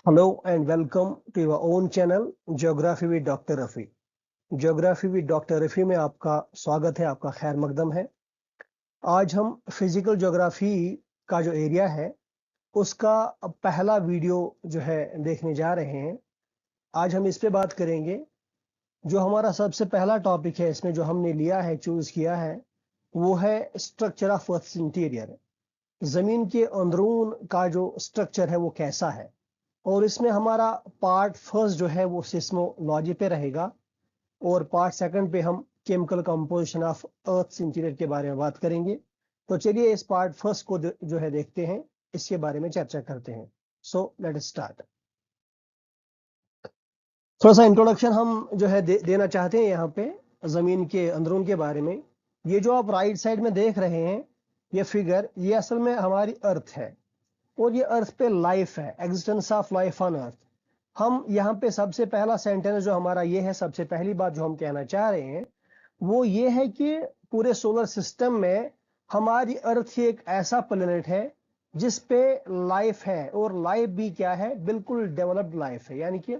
Hello and welcome to your own channel Geography with Dr. Rafi. Geography with Dr. Rafi में आपका स्वागत है, आपका खैर मकदम है। आज हम फिजिकल ज्योग्राफी का जो एरिया है उसका पहला वीडियो जो है देखने जा रहे हैं। आज हम इस पे बात करेंगे। जो हमारा सबसे पहला टॉपिक है इसमें जो हमने लिया है, चूज किया है, वो है स्ट्रक्चर ऑफ अर्थ इंटीरियर। जमीन के अंदरून का जो स्ट्रक्चर है वो कैसा है, और इसमें हमारा पार्ट फर्स्ट जो है वो सिस्मोलॉजी पे रहेगा और पार्ट सेकंड पे हम chemical composition of earth interior के बारे में बात करेंगे। तो चलिए इस पार्ट फर्स्ट को जो है देखते हैं, इसके बारे में चर्चा करते हैं। So let us start. थोड़ा सा इंट्रोडक्शन हम जो है देना चाहते हैं यहाँ पे जमीन के अंदरून के बारे में। ये जो आप राइट साइड में देख रहे हैं ये फिगर, ये असल में हमारी अर्थ है और ये अर्थ पे लाइफ है, existence of life on earth. हम यहाँ पे सबसे पहला सेंटेंस जो हमारा ये है, सबसे पहली बात जो हम कहना चाह रहे हैं वो ये है कि पूरे सोलर सिस्टम में हमारी अर्थ ही एक ऐसा प्लेनेट है जिस पे लाइफ है, और लाइफ भी क्या है, बिल्कुल डेवलप्ड लाइफ है, यानी कि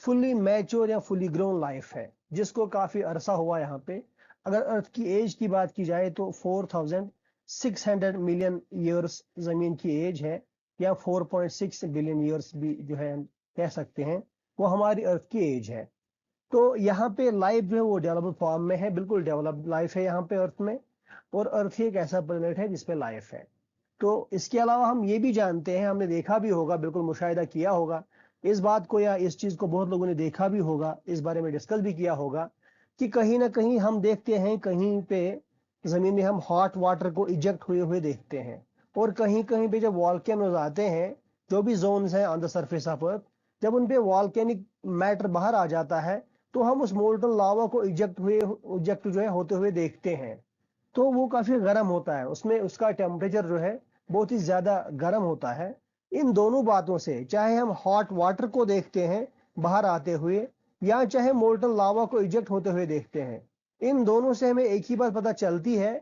फुल्ली मैच्योर या फुल्ली ग्रोन लाइफ है, जिसको काफी अरसा हुआ यहाँ पे। अगर अर्थ की एज की बात की जाए तो 4600 मिलियन ईयर्स जमीन की एज है, या 4.6 बिलियन ईयर्स भी जो है कह सकते हैं, वो हमारी अर्थ की एज है। तो यहाँ पे लाइफ जो है वो डेवलप्ड फॉर्म में है, बिल्कुल डेवलप्ड लाइफ है यहाँ पे अर्थ में, और अर्थ ही एक ऐसा प्लेनेट है जिसपे लाइफ है। तो इसके अलावा हम ये भी जानते हैं, हमने देखा भी होगा, बिल्कुल मुशाहिदा किया होगा इस बात को, या इस चीज को बहुत लोगों ने देखा भी होगा, इस बारे में डिस्कस भी किया होगा कि कहीं ना कहीं हम देखते हैं कहीं पे जमीन में हम हॉट वाटर को इजेक्ट हुए हुए देखते हैं, और कहीं कहीं पे जब वॉल्केनोज आते हैं, जो भी जोन्स हैं on the surface of earth, जब उन पे वॉल्केनिक मैटर बाहर आ जाता है तो हम उस मोल्टन लावा को इजेक्ट जो है होते हुए देखते हैं। तो वो काफी गर्म होता है, उसमें उसका टेम्परेचर जो है बहुत ही ज्यादा गर्म होता है। इन दोनों बातों से, चाहे हम हॉट वाटर को देखते हैं बाहर आते हुए या चाहे मोल्टन लावा को इजेक्ट होते हुए देखते हैं, इन दोनों से हमें एक ही बात पता चलती है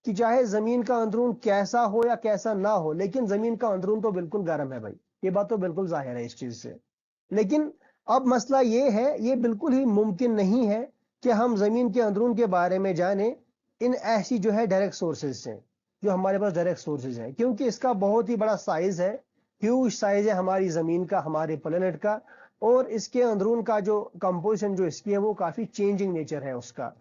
कि चाहे जमीन का अंदरून कैसा हो या कैसा ना हो, लेकिन जमीन का अंदरून तो बिल्कुल गर्म है भाई। ये बात तो बिल्कुल जाहिर है इस चीज से। लेकिन अब मसला ये है, ये बिल्कुल ही मुमकिन नहीं है कि हम जमीन के अंदरून के बारे में जाने इन ऐसी जो है डायरेक्ट सोर्सेज से, जो हमारे पास डायरेक्ट सोर्सेज हैं, क्योंकि इसका बहुत ही बड़ा साइज है, ह्यूज साइज है हमारी जमीन का, हमारे प्लेनेट का, और इसके अंदरून का जो कंपोजिशन जो इसकी है वो काफी चेंजिंग नेचर है उसका।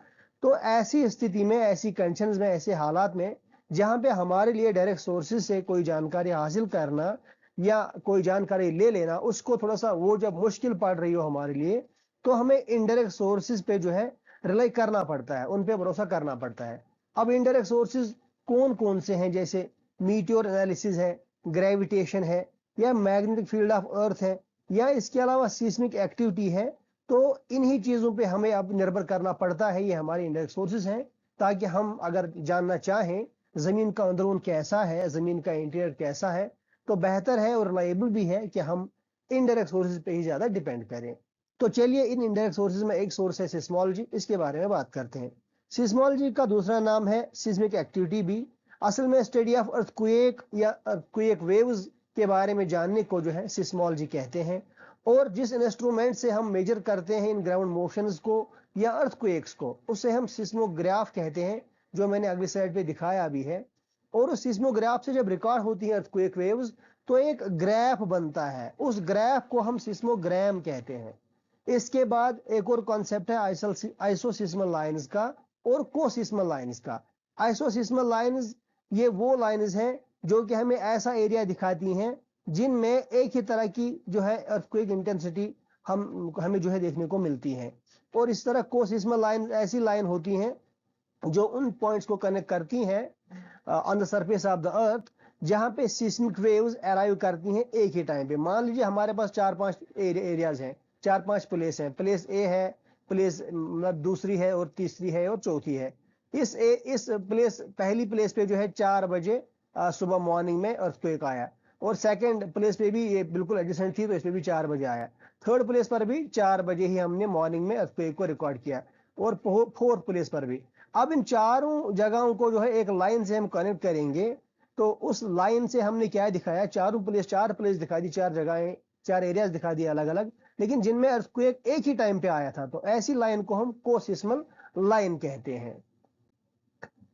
तो ऐसी स्थिति में, ऐसी कंडीशंस में, ऐसे हालात में जहां पे हमारे लिए डायरेक्ट सोर्सेज से कोई जानकारी हासिल करना या कोई जानकारी ले लेना, उसको थोड़ा सा वो जब मुश्किल पड़ रही हो हमारे लिए, तो हमें इनडायरेक्ट सोर्सेज पे जो है रिलाई करना पड़ता है, उन पे भरोसा करना पड़ता है। अब इनडायरेक्ट सोर्सेज कौन कौन से हैं? जैसे मीटियोर एनालिसिस है, ग्रेविटेशन है, या मैग्नेटिक फील्ड ऑफ अर्थ है, या इसके अलावा सीस्मिक एक्टिविटी है। तो इन्हीं चीजों पे हमें अब निर्भर करना पड़ता है, ये हमारे इनडायरेक्ट सोर्सेज हैं, ताकि हम अगर जानना चाहें जमीन का अंदरून कैसा है, जमीन का इंटीरियर कैसा है, तो बेहतर है और रिलायबल भी है कि हम इनडायरेक्ट सोर्सेज पे ही ज्यादा डिपेंड करें। तो चलिए इन इनडायरेक्ट सोर्सेज में एक सोर्स है सिस्मोलॉजी, इसके बारे में बात करते हैं। सिस्मोलॉजी का दूसरा नाम है सिस्मिक एक्टिविटी भी। असल में स्टडी ऑफ अर्थक्वेक या अर्थक्वेक वेव्स के बारे में जानने को जो है सिस्मोलॉजी कहते हैं। और जिस इंस्ट्रूमेंट से हम मेजर करते हैं इन ग्राउंड मोशंस को या अर्थक्वेक्स को, उसे हम सिस्मोग्राफ कहते हैं, जो मैंने अगली स्लाइड पे दिखाया भी है। और उस सिस्मोग्राफ से जब रिकॉर्ड होती है अर्थक्वेक वेव्स, तो एक ग्राफ बनता है, उस ग्राफ को हम सिस्मोग्राम कहते हैं। इसके बाद एक और कॉन्सेप्ट है आइसोसिस्मल लाइंस का और कोसिस्मल लाइंस का। आइसोसिस्मल लाइंस ये वो लाइंस हैं जो कि हमें ऐसा एरिया दिखाती हैं जिनमें एक ही तरह की जो है अर्थक्वेक इंटेंसिटी हमें जो है देखने को मिलती है। और इस तरह कोसिस्मल लाइन ऐसी लाइन होती हैं जो उन पॉइंट्स को कनेक्ट करती हैं on the surface of the अर्थ, जहां पे सिस्मिक वेव्स अराइव करती हैं एक ही टाइम पे। मान लीजिए हमारे पास 4-5 एरियाज हैं, 4-5 प्लेस हैं, प्लेस ए है, प्लेस दूसरी है, और तीसरी है, और चौथी है। इस प्लेस, पहली प्लेस पे जो है 4 बजे सुबह मॉर्निंग में अर्थक्वेक आया, और सेकंड प्लेस पे भी ये बिल्कुल एडजेसेंट थी तो इस पे भी 4 बजे आया। थर्ड प्लेस पर भी 4 बजे ही हमने मॉर्निंग में अर्थक्वेक को रिकॉर्ड किया, और फोर्थ प्लेस पर भी। अब इन चारों जगहों को जो है एक लाइन से हम कनेक्ट करेंगे, तो उस लाइन से हमने क्या दिखाया, चार प्लेस दिखा दी, 4 जगहें 4 एरियाज दिखा दिए अलग अलग, लेकिन जिनमें अर्थक्वेक एक ही टाइम पे आया था। तो ऐसी लाइन को हम कोसिस्मल लाइन कहते हैं।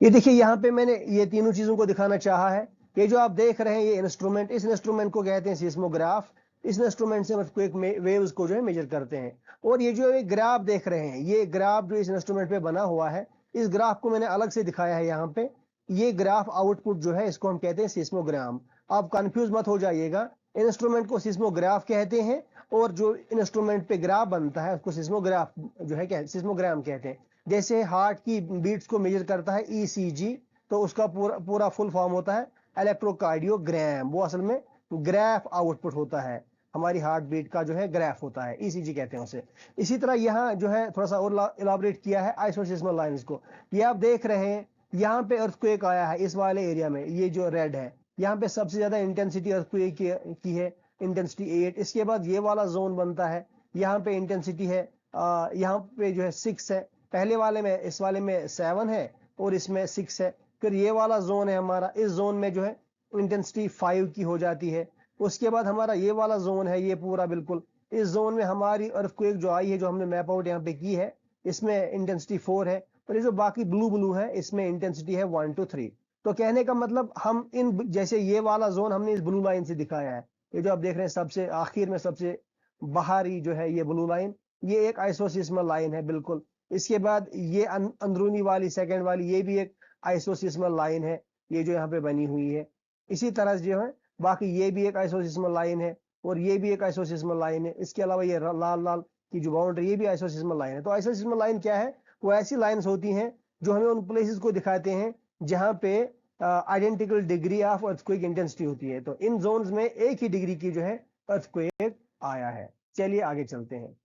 ये देखिए यहाँ पे मैंने ये तीनों चीजों को दिखाना चाहा है। ये जो आप देख रहे हैं ये इंस्ट्रूमेंट, इस इंस्ट्रूमेंट को कहते हैं सिस्मोग्राफ। इस इंस्ट्रूमेंट से अर्थक्वेक वेव्स को जो है मेजर करते हैं। और ये जो ग्राफ देख रहे हैं, ये ग्राफ जो इस इंस्ट्रूमेंट पे बना हुआ है, इस ग्राफ को मैंने अलग से दिखाया है यहाँ पे। ये ग्राफ आउटपुट जो है इसको हम कहते हैं सिस्मोग्राम। आप कंफ्यूज मत हो जाइएगा, इंस्ट्रूमेंट को सिस्मोग्राफ कहते हैं और जो इंस्ट्रूमेंट पे ग्राफ बनता है उसको सिस्मोग्राफ जो है सिस्मोग्राम कहते हैं। जैसे हार्ट की बीट्स को मेजर करता है ईसीजी, तो उसका पूरा फुल फॉर्म होता है इलेक्ट्रोकार्डियोग्राम। वो असल में ग्राफ आउटपुट होता है, हमारी हार्ट बीट का जो है ग्राफ होता है, ईसीजी कहते हैं उसे। इसी तरह यहाँ जो है थोड़ा सा और इलाबोरेट किया है आइसोसिस्मल लाइंस को। ये आप देख रहे हैं यहाँ पे अर्थक्वेक आया है इस वाले एरिया में, ये जो रेड है यहाँ पे सबसे ज्यादा इंटेंसिटी अर्थक्वेक की है, इंटेंसिटी 8। इसके बाद ये वाला जोन बनता है, यहाँ पे इंटेंसिटी है यहाँ पे जो है 6 है, पहले वाले में इस वाले में 7 है और इसमें 6 है। फिर ये वाला जोन है हमारा, इस जोन में जो है इंटेंसिटी 5 की हो जाती है। उसके बाद हमारा ये वाला जोन है, ये पूरा बिल्कुल इस जोन में हमारी अर्थक्वेक जो आई है, जो हमने मैप आउट यहाँ पे की है, इसमें इंटेंसिटी 4 है। और ये जो बाकी ब्लू है इसमें इंटेंसिटी है 1 to 3। तो कहने का मतलब हम इन जैसे ये वाला जोन हमने इस ब्लू लाइन से दिखाया है, ये जो आप देख रहे हैं सबसे आखिर में सबसे बाहरी जो है ये ब्लू लाइन, ये एक आइसोसिस्मल लाइन है बिल्कुल। इसके बाद ये अंदरूनी वाली सेकंड वाली ये भी एक आइसोसिस्मल लाइन है, ये जो यहाँ पे बनी हुई है। इसी तरह जो है बाकी ये भी एक आइसोसिस्मल लाइन है और ये भी एक आइसोसिस्मल लाइन है। इसके अलावा ये लाल लाल की जो बाउंड्री ये भी आइसोसिस्मल लाइन है। तो आइसोसिस्मल लाइन क्या है? वो ऐसी लाइन्स होती हैं जो हमें उन प्लेसेस को दिखाते हैं जहां पे identical degree of earthquake intensity होती है। तो इन जोन्स में एक ही डिग्री की जो है अर्थक्वेक आया है। चलिए आगे चलते हैं।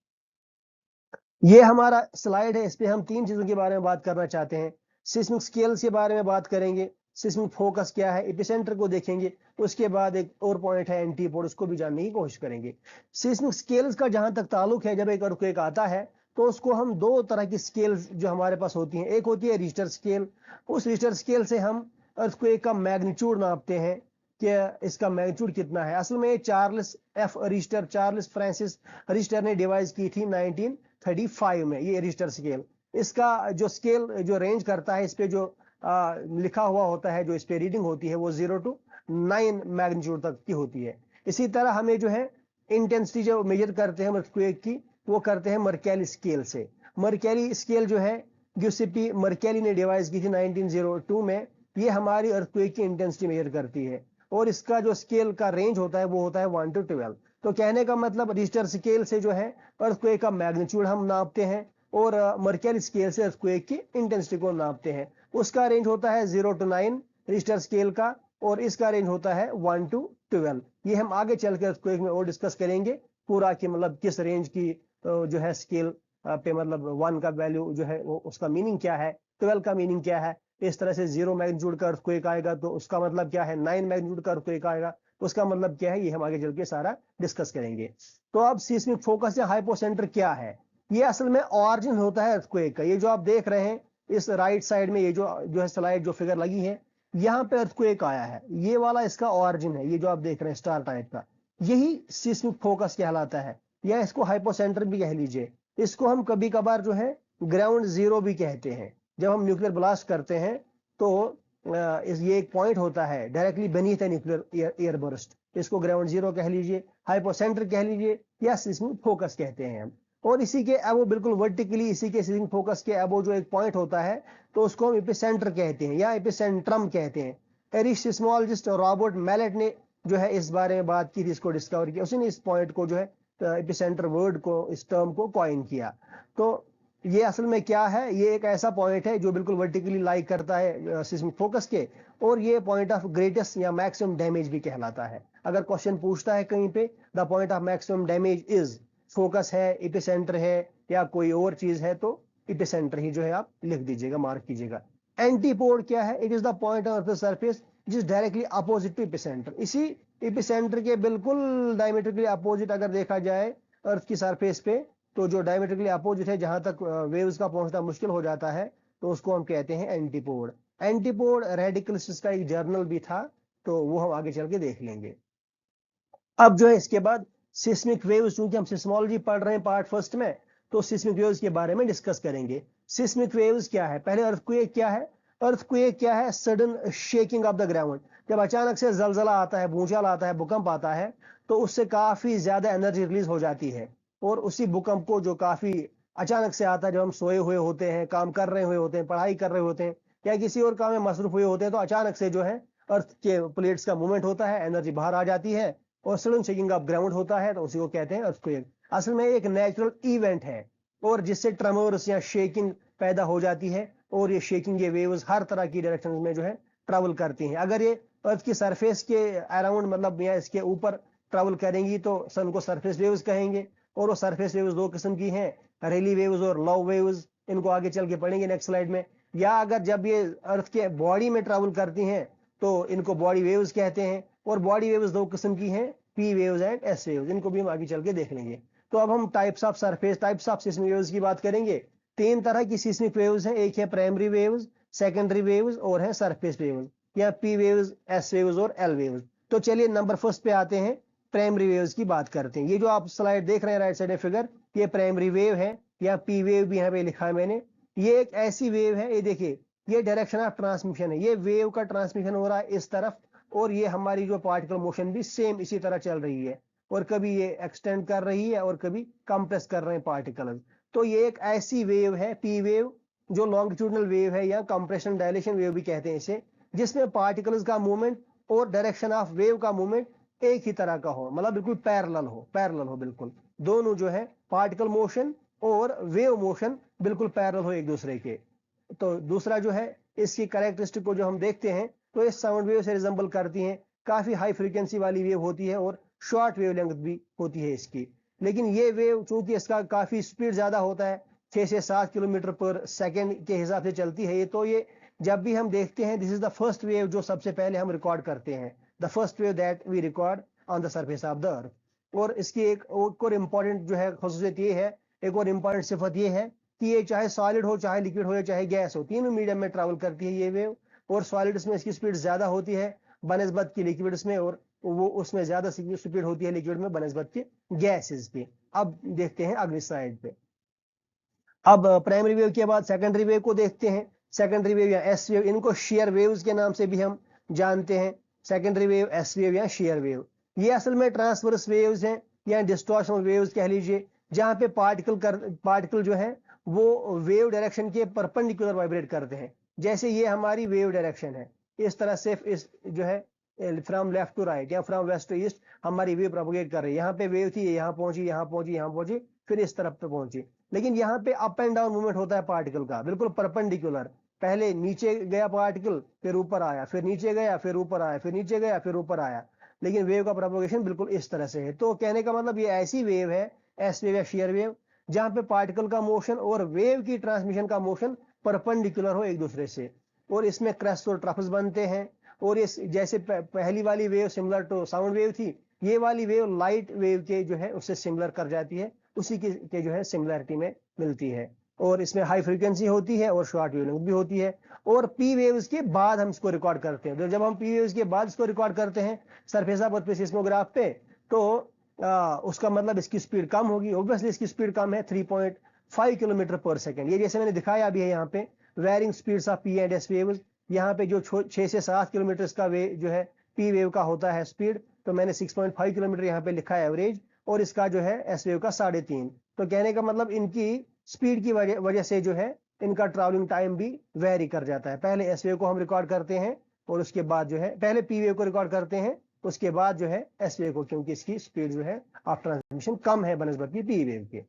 ये हमारा स्लाइड है, इस पे हम 3 चीजों के बारे में बात करना चाहते हैं। सिस्मिक स्केल्स के बारे में बात करेंगे, सिस्मिक फोकस क्या है, एपिसेंटर को देखेंगे, उसके बाद एक और पॉइंट है एंटीपोड, उसको भी जानने की कोशिश करेंगे। सिस्मिक स्केल्स का जहां तक ताल्लुक है, जब एक अर्थक्वेक आता है तो उसको हम 2 तरह की स्केल्स जो हमारे पास होती हैं, एक होती है रिश्टर स्केल। उस रिश्टर स्केल से हम अर्थक्वेक का मैग्नीट्यूड नापते हैं कि इसका मैग्नीट्यूड कितना है। असल में चार्ल्स फ्रांसिस रिश्टर ने डिवाइस की थी 1935 में ये रिश्टर स्केल। इसका जो स्केल जो रेंज करता है, इस पे जो लिखा हुआ होता है, जो इस पे रीडिंग होती है, वो 0 to 9 मैग्नीट्यूड तक की होती है। इसी तरह हमें जो है इंटेंसिटी जो मेजर करते हैं अर्थक्वेक की, वो करते हैं मर्केली स्केल से। मर्केली स्केल जो है गिउसेप्पी मर्केली ने डिवाइस की थी 1902 में, ये हमारी अर्थक्वेक की इंटेंसिटी मेजर करती है। और इसका जो स्केल का रेंज होता है वो होता है 1 to 12। तो कहने का मतलब रिश्टर स्केल से जो है अर्थक्वेक का मैग्नीट्यूड हम नापते हैं और मर्केली स्केल से अर्थक्वेक की इंटेंसिटी को नापते हैं। उसका रेंज होता है 0 to 9 रिश्टर स्केल का, और इसका रेंज होता है 1 to 12। ये हम आगे चल के अर्थक्वेक में और डिस्कस करेंगे पूरा कि मतलब किस रेंज की जो है स्केल पे, मतलब 1 का वैल्यू जो है वो उसका मीनिंग क्या है, 12 का मीनिंग क्या है। इस तरह से 0 मैग्नीट्यूड का अर्थक्वेक आएगा तो उसका मतलब क्या है, 9 मैग्नीट्यूड का अर्थक्वेक आएगा उसका मतलब क्या है, ये हम आगे चल के सारा डिस्कस करेंगे। तो अब सिस्मिक फोकस या हाइपोसेंटर क्या है? ये असल में ऑरिजिन होता है अर्थक्वेक का। ये जो आप देख रहे हैं इस राइट साइड में, ये जो है स्लाइड जो फिगर लगी है, यहाँ पे अर्थक्वेक आया है, ये वाला इसका ऑरिजिन है। ये जो आप देख रहे हैं स्टार टाइप का, यही सिस्मिक फोकस कहलाता है, या इसको हाइपोसेंटर भी कह लीजिए। इसको हम कभी कभार जो है ग्राउंड जीरो भी कहते हैं। जब हम न्यूक्लियर ब्लास्ट करते हैं तो ये एक पॉइंट होता है directly beneath a nuclear air burst, इसको ग्राउंड जीरो कह लीजिए, हाइपोसेंटर कह लीजिए, या सिस्मिक फोकस कहते हैं हम। और इसी के अबो बिल्कुल वर्टिकली इसी के सिस्मिक फोकस के अबो जो एक पॉइंट होता है तो उसको हम एपिसेंटर कहते हैं या एपिसेंट्रम कहते हैं। एरिक सिस्मोलॉजिस्ट रॉबर्ट मैलेट ने जो है इस बारे में बात की थी, इसको डिस्कवर किया, उसने इस पॉइंट को जो है एपिसेंटर वर्ड को, इस टर्म को कॉइन किया। तो ये असल में क्या है, ये एक ऐसा पॉइंट है जो बिल्कुल वर्टिकली लाइक करता है सिस्मिक फोकस के, और ये पॉइंट ऑफ ग्रेटेस्ट या मैक्सिमम डैमेज भी कहलाता है। अगर क्वेश्चन पूछता है कहीं पे the point of maximum damage is, focus है, एपिसेंटर है या कोई और चीज है, तो एपिसेंटर ही जो है आप लिख दीजिएगा, मार्क कीजिएगा। एंटीपोड क्या है? It is the point of the surface which is directly opposite to epicenter. इसी एपिसेंटर के बिल्कुल डायमेट्रिकली अपोजिट अगर देखा जाए अर्थ की सरफेस पे, तो जो डायमेट्रिकली अपोजिट है, जहां तक वेव्स का पहुंचना मुश्किल हो जाता है, तो उसको हम कहते हैं एंटीपोड। एंटीपोड रेडिकलिस्ट्स का एक जर्नल भी था, तो वो हम आगे चल के देख लेंगे। अब जो है इसके बाद सिस्मिक वेव्स, चूंकि हम सिस्मोलॉजी पढ़ रहे हैं पार्ट फर्स्ट में, तो सिस्मिक वेव्स के बारे में डिस्कस करेंगे। सिस्मिक वेव्स क्या है? पहले अर्थक्वेक क्या है? अर्थक्वेक क्या है? Sudden shaking of the ground. जब अचानक से जलजला आता है, भूचाल आता है, भूकंप आता है, तो उससे काफी ज्यादा एनर्जी रिलीज हो जाती है। और उसी भूकंप को जो काफी अचानक से आता है, जब हम सोए हुए होते हैं, काम कर रहे हुए होते हैं, पढ़ाई कर रहे होते हैं, या किसी और काम में मसरूफ हुए होते हैं, तो अचानक से जो है अर्थ के प्लेट्स का मूवमेंट होता है, एनर्जी बाहर आ जाती है और सडन शेकिंग ऑफ ग्राउंड होता है, तो उसी को कहते हैं अर्थक्वेक। असल में एक नेचुरल इवेंट है और जिससे ट्रेमर्स या शेकिंग पैदा हो जाती है, और ये शेकिंग, ये वेव्स हर तरह की डायरेक्शन में जो है ट्रेवल करती हैं। अगर ये अर्थ की सरफेस के अराउंड, मतलब या इसके ऊपर ट्रेवल करेंगी, तो सन को सरफेस वेव्स कहेंगे। और वो सरफेस वेव्स दो किस्म की हैं, रेली वेव्स और लव वेव्स। इनको आगे चल के पढ़ेंगे नेक्स्ट स्लाइड में। या अगर जब ये अर्थ के बॉडी में ट्रेवल करती हैं, तो इनको बॉडी वेव्स कहते हैं। और बॉडी वेव्स दो किस्म की हैं, P waves and S waves. इनको भी हम आगे चल के देख लेंगे। तो अब हम types of surface, types of seismic waves की बात करेंगे। तीन तरह की सिस्मिक वेव्स हैं, एक है प्राइमरी वेव्स, सेकेंडरी वेव्स और है सरफेस वेव्स, या पी वेव्स, एस वेव्स और एल वेव्स। तो चलिए नंबर फर्स्ट पे आते हैं, प्राइमरी वेव्स की बात करते हैं। ये जो आप स्लाइड देख रहे हैं राइट साइड में फिगर, ये प्राइमरी वेव है, या पी वेव भी यहाँ पे लिखा है मैंने। ये एक ऐसी वेव है, ये देखिए, ये डायरेक्शन ऑफ ट्रांसमिशन है। ये वेव का ट्रांसमिशन हो रहा है इस तरफ, और ये हमारी जो पार्टिकल मोशन भी सेम इसी तरह चल रही है, और कभी ये एक्सटेंड कर रही है और कभी कंप्रेस कर रहे हैं पार्टिकल्स। तो ये एक ऐसी वेव है, पी वेव, जो लॉन्गिट्यूडनल वेव है, या कंप्रेशन डायलेशन वेव भी कहते हैं इसे, जिसमें पार्टिकल्स का मूवमेंट और डायरेक्शन ऑफ वेव का मूवमेंट एक ही तरह का हो, मतलब बिल्कुल पैरेलल हो बिल्कुल। दोनों जो है पार्टिकल मोशन और वेव मोशन बिल्कुल पैरेलल हो एक दूसरे के। तो दूसरा जो है, इसकी कैरेक्टरिस्टिक को जो हम देखते हैं, तो ये साउंड वेव से रिजेंबल करती हैं। काफी हाई फ्रीक्वेंसी वाली वेव होती है और शॉर्ट वेव लेंथ भी होती है इसकी। लेकिन ये वेव चूंकि इसका काफी स्पीड ज्यादा होता है, 6 से 7 किलोमीटर पर सेकेंड के हिसाब से चलती है ये, तो ये जब भी हम देखते हैं, this is the first wave जो सबसे पहले हम रिकॉर्ड करते हैं, the first wave that we record on the surface of the earth. और इसकी एक और इम्पॉर्टेंट जो है खसूसियत ये है, एक और इम्पॉर्टेंट सिफत ये है कि ये चाहे सॉलिड हो, चाहे लिक्विड हो, या चाहे गैस हो, तीनों मीडियम में ट्रैवल करती है ये वेव। और सॉलिड्स में इसकी स्पीड ज्यादा होती है बनस्बत की लिक्विड्स में, और वो उसमें ज्यादा स्पीड होती है लिक्विड में बनस्बत के गैसेस पे। अब देखते हैं अगली स्लाइड पे। अब प्राइमरी वेव के बाद सेकेंडरी वेव को देखते हैं। सेकेंडरी वेव या एस वेव, इनको शेयर वेव्स के नाम से भी हम जानते हैं। सेकेंडरी वेव, एस वेव या शेयर वेव, ये असल में ट्रांसवर्स वेव्स हैं, या डिस्टॉर्शनल वेव्स कह लीजिए, जहां पे पार्टिकल जो है वो वेव डायरेक्शन के परपेंडिकुलर वाइब्रेट करते हैं। जैसे ये हमारी वेव डायरेक्शन है, इस तरह से इस जो है फ्रॉम लेफ्ट टू राइट या फ्रॉम वेस्ट टू ईस्ट हमारी वेव प्रोपोगेट कर रही है। यहाँ पे वेव थी, यहाँ पहुंची, यहाँ पहुंची, यहाँ पहुंची, फिर इस तरफ पे पहुंची। लेकिन यहाँ पे अप एंड डाउन मूवमेंट होता है पार्टिकल का, बिल्कुल परपेंडिकुलर। पहले नीचे गया पार्टिकल, फिर ऊपर आया, फिर नीचे गया, फिर ऊपर आया, फिर नीचे गया, फिर ऊपर आया। लेकिन वेव का प्रोपोगेशन बिल्कुल इस तरह से है। तो कहने का मतलब ये ऐसी वेव है, एस वेव या शेयर वेव, जहां पे पार्टिकल का मोशन और वेव की ट्रांसमिशन का मोशन परपेंडिकुलर हो एक दूसरे से, और इसमें क्रेस्ट और ट्रफल्स बनते हैं। और ये जैसे पहली वाली wave similar to sound wave थी, ये वाली वेव लाइट वेव के जो है उससे सिमिलर कर जाती है, उसी के जो है सिमिलरिटी में मिलती है। और इसमें हाई फ्रीक्वेंसी होती है और शॉर्ट वेव लेंथ भी होती है। और पी वेव्स के बाद हम इसको रिकॉर्ड करते हैं। तो जब हम पी वेव्स के बाद इसको रिकॉर्ड करते हैं सरफेस ऑफ अर्थ पे सिस्मोग्राफ पे, तो उसका मतलब इसकी स्पीड कम होगी। ऑब्वियसली इसकी स्पीड कम है, 3.5 किलोमीटर पर सेकेंड। ये जैसे मैंने दिखाया अभी है यहाँ पे, varying speeds of P and S waves. यहाँ पे जो 6 से 7 किलोमीटर का वेव जो है पी वेव का होता है स्पीड, तो मैंने 6.5 किलोमीटर यहाँ पे लिखा है एवरेज, और इसका जो है एस वेव का 3.5। तो कहने का मतलब इनकी स्पीड की वजह से जो है इनका ट्रैवलिंग टाइम भी वेरी कर जाता है। पहले एस वेव को हम रिकॉर्ड करते हैं, और उसके बाद जो है पहले पी वेव को रिकॉर्ड करते हैं, उसके बाद जो है एस वेव को, क्योंकि इसकी स्पीड जो है ऑफ ट्रांसमिशन कम है बनस्बत की पी वेव के।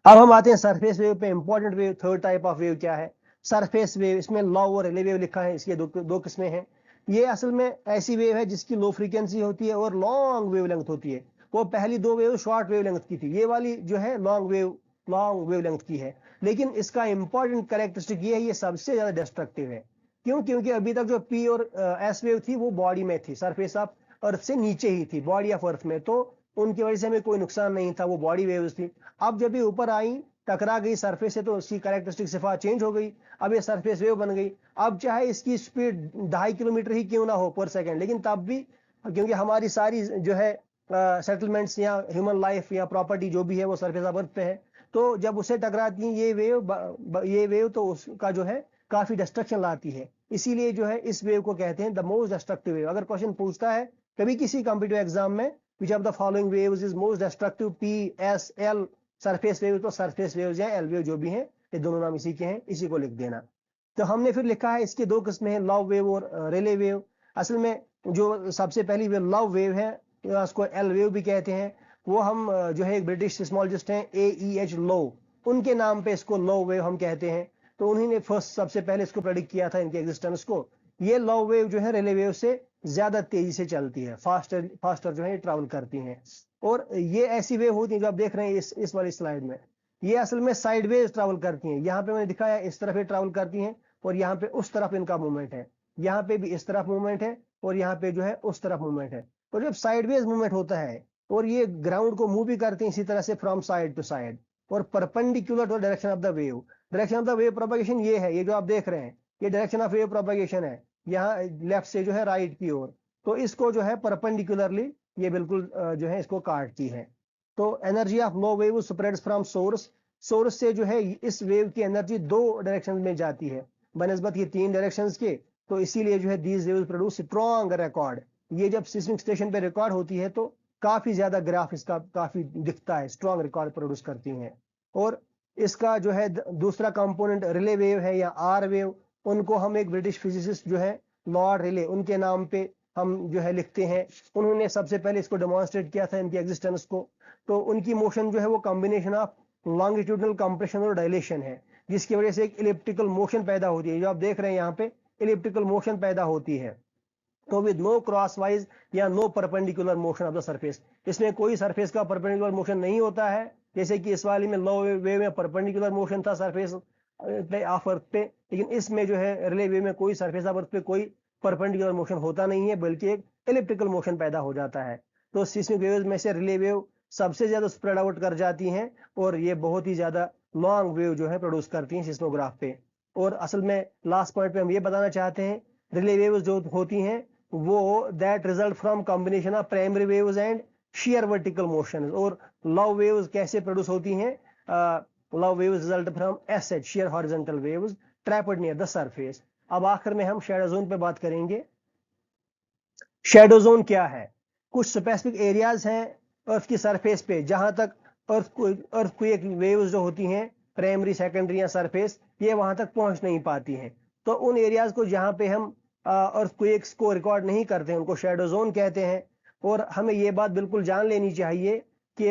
अब हम आते हैं सरफेस वेव पे। Important wave, third type of wave क्या है? Surface wave. इसमें लो और रिले वेव लिखा है, इसके दो किस्में हैं। ये असल में ऐसी वेव है जिसकी लो फ्रीक्वेंसी होती है और लॉन्ग वेव लेंथ होती है। वो पहली दो वेव शॉर्ट वेव लेंथ की थी, ये वाली जो है लॉन्ग वेव लेंथ की है। लेकिन इसका इंपॉर्टेंट कैरेक्टरिस्टिक ये है, ये सबसे ज्यादा डिस्ट्रक्टिव है। क्यों? क्योंकि अभी तक जो पी और एस वेव थी वो बॉडी में थी, सरफेस ऑफ अर्थ से नीचे ही थी, बॉडी ऑफ अर्थ में, तो उनकी वजह से हमें कोई नुकसान नहीं था, वो बॉडी वेव्स थी। अब जब ये ऊपर आई, टकरा गई सरफेस से, तो उसकी कैरेक्टरिस्टिक सिफात चेंज हो गई, अब ये सरफेस वेव बन गई। अब चाहे इसकी स्पीड 2.5 किलोमीटर ही क्यों ना हो पर सेकंड, लेकिन तब भी क्योंकि हमारी सारी जो है सेटलमेंट्स या ह्यूमन लाइफ या प्रॉपर्टी जो भी है वो सरफेस ऑफ अर्थ पे है, तो जब उससे टकराती है ये वेव तो उसका जो है काफी डिस्ट्रक्शन लाती है। इसीलिए जो है इस वेव को कहते हैं द मोस्ट डिस्ट्रक्टिव वेव। अगर क्वेश्चन पूछता है कभी किसी कॉम्पिटिटिव एग्जाम में which of the following waves is most destructive, P, S, L, surface wave, तो सरफेस वेव्स या एल वेव जो भी है ये दोनों नाम इसी के हैं, इसी को लिख देना। तो हमने फिर लिखा है इसके दो किस्में हैं, लव वेव और रिले वेव। असल में जो सबसे पहली वेव लव वेव है, उसको एल वेव भी कहते हैं, वो हम जो है एक ब्रिटिश सिस्मोलॉजिस्ट हैं AEH लो, उनके नाम पे इसको लो वेव हम कहते हैं। तो उन्हीं ने फर्स्ट सबसे पहले इसको प्रेडिक्ट किया था इनके एग्जिस्टेंस को। ये लो वेव जो है रिले वेव से ज्यादा तेजी से चलती है, फास्टर जो है ट्रैवल करती हैं। और ये ऐसी वेव होती है जो आप देख रहे हैं इस वाली स्लाइड में, ये असल में साइडवेज ट्रैवल करती हैं। यहाँ पे मैंने दिखाया इस तरफ ये ट्रैवल करती हैं और यहाँ पे उस तरफ इनका मूवमेंट है, यहाँ पे भी इस तरफ मूवमेंट है और यहाँ पे जो है उस तरफ मूवमेंट है। तो जब साइडवेज मूवमेंट होता है और ये ग्राउंड को मूव भी करते हैं इसी तरह से फ्रॉम साइड टू साइड और perpendicular to direction of the wave. Direction of the wave propagation ये है, ये जो आप देख रहे हैं ये डायरेक्शन ऑफ वेव प्रोपगेशन है, यहाँ लेफ्ट से जो है राइट की ओर। तो इसको जो है परपेंडिकुलरली ये बिल्कुल जो है इसको काटती है। तो energy of low wave spreads from source, source से जो है इस वेव की एनर्जी दो डायरेक्शन में जाती है बनस्बत ये तीन डायरेक्शंस के। तो इसीलिए जो है these waves produce strong record. ये जब सिस्मिक स्टेशन पे रिकॉर्ड होती है तो काफी ज्यादा ग्राफ इसका काफी दिखता है, स्ट्रॉन्ग रिकॉर्ड प्रोड्यूस करती हैं। और इसका जो है दूसरा कंपोनेंट रिले वेव है या आर वेव, उनको हम एक ब्रिटिश फिजिसिस्ट जो है लॉर्ड रिले, उनके नाम पे हम जो है लिखते हैं। उन्होंने सबसे पहले इसको डेमोन्स्ट्रेट किया था इनकी एग्जिस्टेंस को। तो उनकी मोशन जो है वो कॉम्बिनेशन ऑफ लॉन्गिट्यूडनल कंप्रेशन और डायलेशन है, जिसकी वजह से एक इलिप्टिकल मोशन पैदा होती है। जो आप देख रहे हैं यहाँ पे इलिप्टिकल मोशन पैदा होती है। तो विद नो क्रॉस वाइज या no perpendicular motion of the surface, इसमें कोई सरफेस का परपेंडिकुलर मोशन नहीं होता है, जैसे कि इस वाली में लो वेव में परपेंडिकुलर मोशन था सरफेस ऑफ अर्थ पे, लेकिन इसमें जो है रिले वेव में कोई सरफेस ऑफ अर्थ पे कोई परपेंडिकुलर मोशन होता नहीं है, बल्कि एक इलिप्टिकल मोशन पैदा हो जाता है। तो सिस्मिक वेव्स में से रिले वेव सबसे ज्यादा स्प्रेड आउट कर जाती हैं और ये बहुत ही ज्यादा लॉन्ग वेव जो है प्रोड्यूस करती हैं सिस्मोग्राफ पे। और असल में लास्ट पॉइंट पे हम ये बताना चाहते हैं, रिले वेव्स जो होती हैं वो that result from combination of primary waves and shear vertical motions। और लव वेव्स कैसे प्रोड्यूस होती हैं? Love waves result from SH shear horizontal waves trapped near the surface। अब आखिर में हम शैडो जोन पे बात करेंगे। शैडो जोन क्या है? कुछ स्पेसिफिक एरियाज हैं अर्थ की सरफेस पे जहां तक अर्थक्वेक वेव्स जो होती हैं प्राइमरी सेकेंडरी या सरफेस, ये वहां तक पहुंच नहीं पाती हैं। तो उन एरियाज को जहां पे हम अर्थक्वेक्स को रिकॉर्ड नहीं करते हैं उनको शैडो जोन कहते हैं। और हमें ये बात बिल्कुल जान लेनी चाहिए कि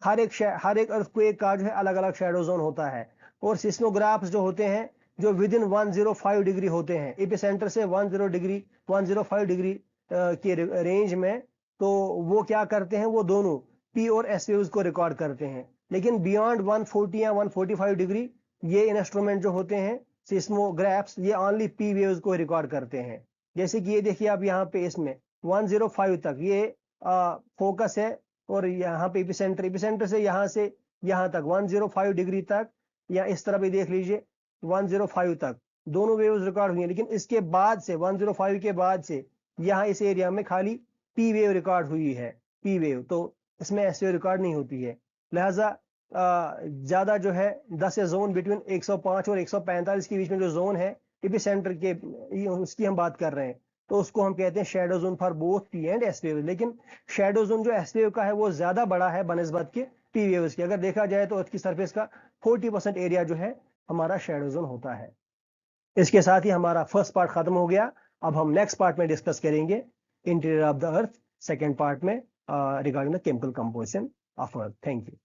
हर एक अर्थक्वेक का जो है अलग अलग शैडो जोन होता है। और सिस्मोग्राफ्स जो होते हैं जो विद इन 105 डिग्री होते हैं एपिसेंटर से 105 डिग्री के रेंज में, तो वो क्या करते हैं, वो दोनों पी और एस वेव्स को रिकॉर्ड करते हैं। लेकिन बियॉन्ड 140 या 145 डिग्री ये इंस्ट्रूमेंट जो होते हैं सिस्मोग्राफ्स, ये ओनली पी वेव्स को रिकॉर्ड करते हैं। जैसे कि ये देखिए आप यहाँ पे इसमें 105 तक ये फोकस है और यहाँ पे एपिसेंटर से यहाँ तक 105 डिग्री तक, या इस तरह भी देख लीजिए 105 तक दोनों वेव्स रिकॉर्ड हुई हैं। लेकिन इसके बाद से 105 के बाद से यहाँ इस एरिया में खाली पी वेव रिकॉर्ड हुई है, पी वेव, तो इसमें एस वेव रिकॉर्ड नहीं होती है। लिहाजा ज्यादा जो है 10 जोन बिटवीन 105 और 145 के बीच में जो जोन है एपिसेंटर के, उसकी हम बात कर रहे हैं, तो उसको हम कहते हैं shadow zone for both P and S wave. लेकिन शैडो जोन जो एस वेव का है वो ज्यादा बड़ा है बनस्बत के पी वेव्स की। अगर देखा जाए तो अर्थ की सरफेस का 40% एरिया जो है हमारा शैडो जोन होता है। इसके साथ ही हमारा फर्स्ट पार्ट खत्म हो गया। अब हम नेक्स्ट पार्ट में डिस्कस करेंगे interior of the earth, second part में regarding the chemical composition of earth. Thank you.